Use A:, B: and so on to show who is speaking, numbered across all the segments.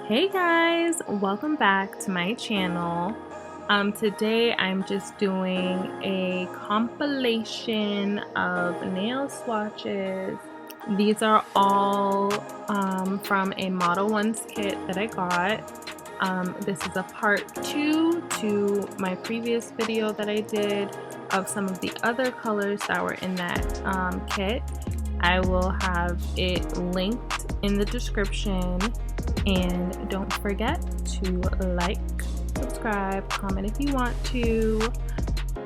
A: Hey guys, welcome back to my channel. Today I'm just doing a compilation of nail swatches. These are all from a Modelones kit that I got. This is a part 2 to my previous video that I did of some of the other colors that were in that kit. I will have it linked in the description. And don't forget to like, subscribe, comment if you want to.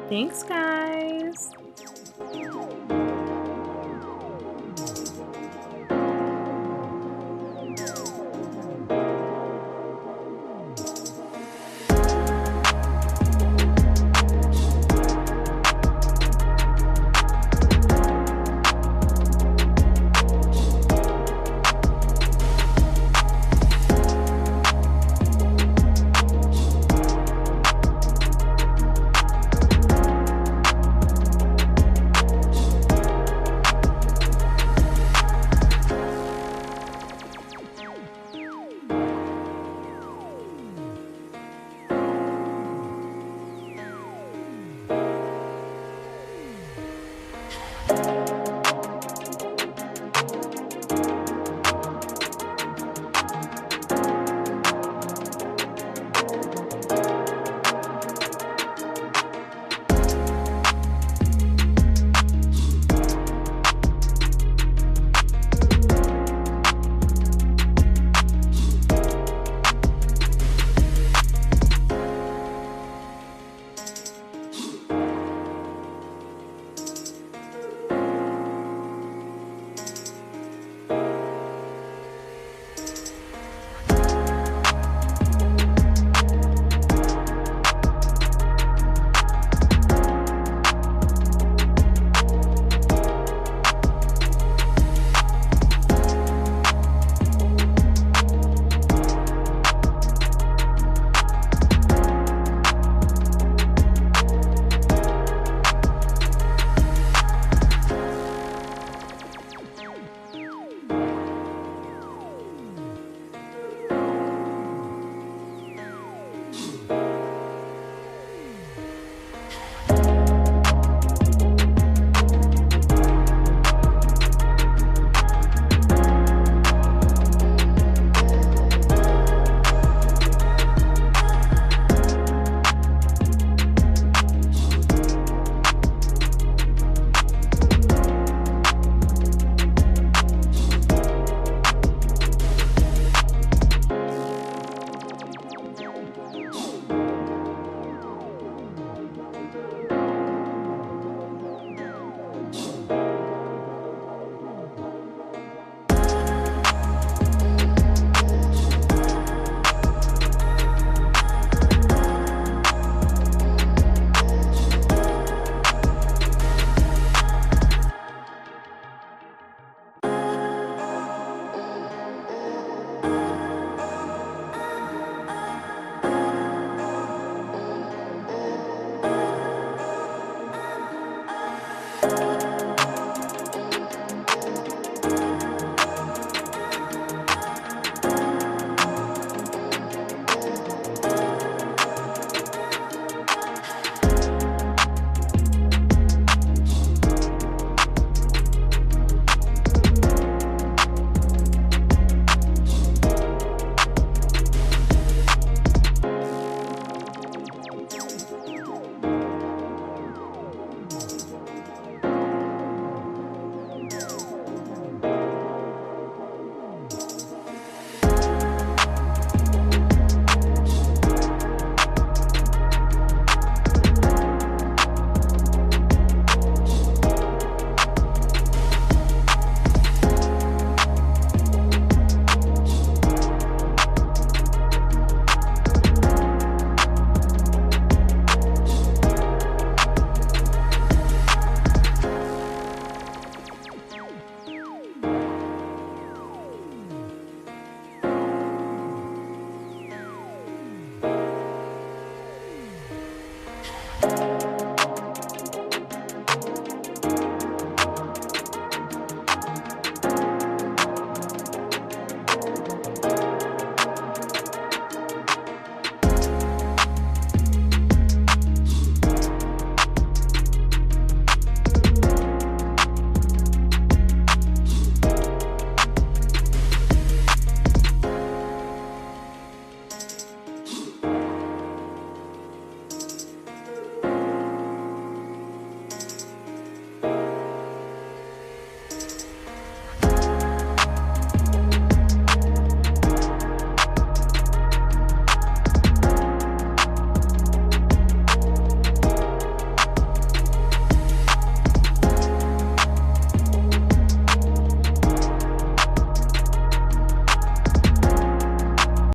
A: Thanks, guys.